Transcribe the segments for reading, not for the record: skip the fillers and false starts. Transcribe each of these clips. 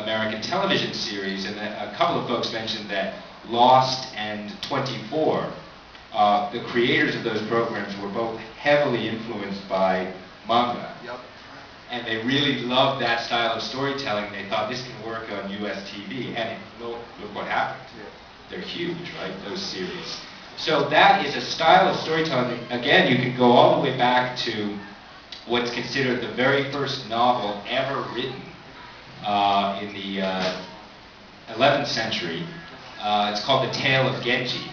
American television series, and a couple of folks mentioned that Lost and 24, the creators of those programs were both heavily influenced by manga. Yep. And they really loved that style of storytelling. They thought this can work on US TV, and look what happened. Yeah. They're huge, right, those series. So that is a style of storytelling. Again, you can go all the way back to what's considered the very first novel ever written in the 11th century. It's called The Tale of Genji.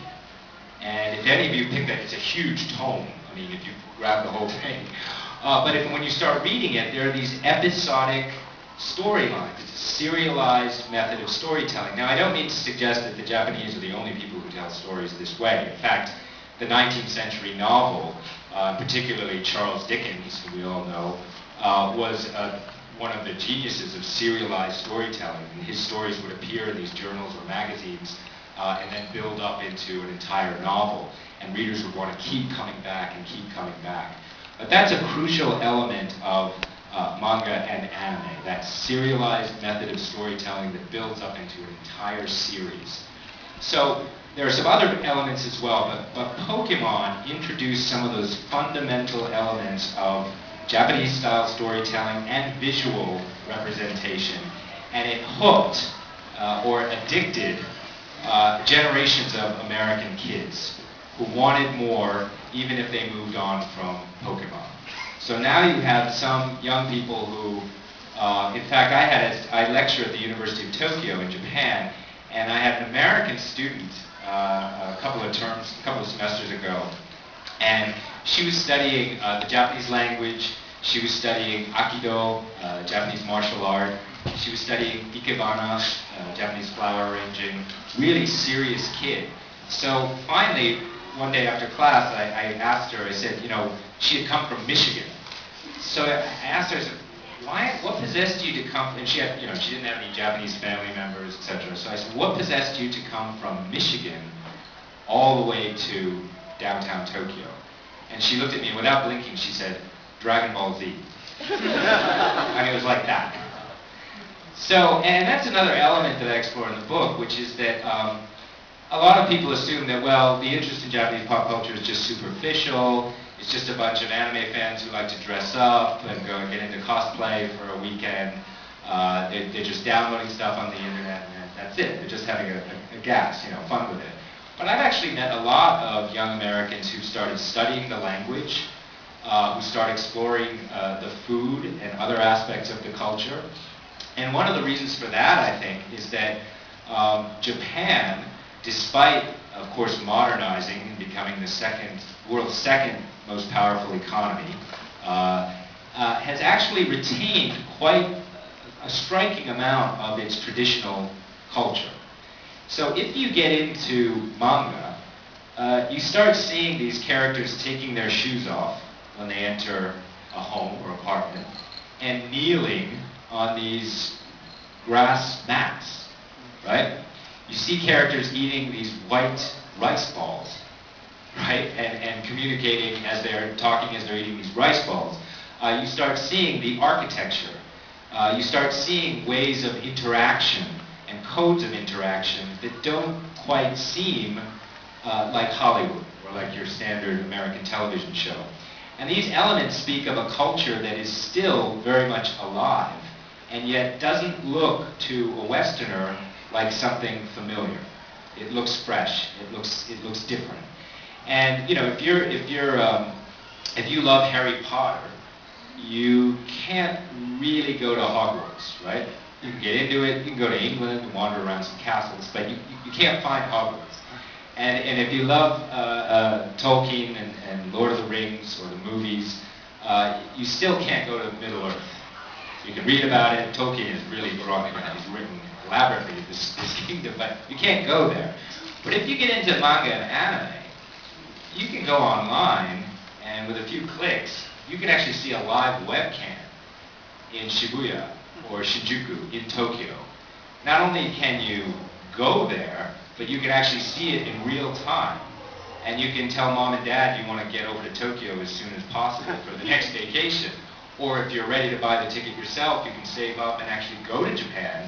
And if any of you pick that, it's a huge tome. I mean, if you grab the whole thing. But when you start reading it, there are these episodic storylines. It's a serialized method of storytelling. Now, I don't mean to suggest that the Japanese are the only people who tell stories this way. In fact, the 19th century novel, particularly Charles Dickens, who we all know, was one of the geniuses of serialized storytelling. And his stories would appear in these journals or magazines and then build up into an entire novel. And readers would want to keep coming back and keep coming back. But that's a crucial element of manga and anime, that serialized method of storytelling that builds up into an entire series. So there are some other elements as well, but Pokemon introduced some of those fundamental elements of Japanese-style storytelling and visual representation, and it hooked or addicted generations of American kids who wanted more, even if they moved on from Pokemon. So now you have some young people who, in fact, I lecture at the University of Tokyo in Japan, and I had an American student a couple of semesters ago, and she was studying the Japanese language. She was studying Aikido, Japanese martial art. She was studying Ikebana, Japanese flower arranging. Really serious kid. So finally, one day after class, I asked her, I said, you know, she had come from Michigan. So I asked her, I said, what possessed you to come, and she had, you know, she didn't have any Japanese family members, etc. So I said, what possessed you to come from Michigan all the way to downtown Tokyo? And she looked at me, and without blinking, she said, Dragon Ball Z. I mean, it was like that. So, and that's another element that I explore in the book, which is that a lot of people assume that, well, the interest in Japanese pop culture is just superficial. It's just a bunch of anime fans who like to dress up and go and get into cosplay for a weekend. They're just downloading stuff on the internet, and that's it. They're just having a gas, you know, fun with it. But I've actually met a lot of young Americans who started studying the language, who start exploring the food and other aspects of the culture. And one of the reasons for that, I think, is that Japan, despite, of course, modernizing and becoming the world's second most powerful economy, has actually retained quite a striking amount of its traditional culture. So if you get into manga, you start seeing these characters taking their shoes off when they enter a home or apartment and kneeling on these grass mats, right? You see characters eating these white rice balls, right? And communicating as they're talking as they're eating these rice balls. You start seeing the architecture. You start seeing ways of interaction and codes of interaction that don't quite seem like Hollywood or like your standard American television show. And these elements speak of a culture that is still very much alive and yet doesn't look to a Westerner like something familiar. It looks fresh. It looks different. And you know, if you love Harry Potter, you can't really go to Hogwarts, right? You can get into it. You can go to England and wander around some castles, but you can't find Hogwarts. And if you love Tolkien and Lord of the Rings or the movies, you still can't go to Middle Earth. You can read about it. Tolkien is really brought it out. He's written elaborately this kingdom, but you can't go there. But if you get into manga and anime, you can go online, and with a few clicks, you can actually see a live webcam in Shibuya or Shinjuku in Tokyo. Not only can you go there, but you can actually see it in real time. And you can tell mom and dad you want to get over to Tokyo as soon as possible for the next vacation. Or if you're ready to buy the ticket yourself, you can save up and actually go to Japan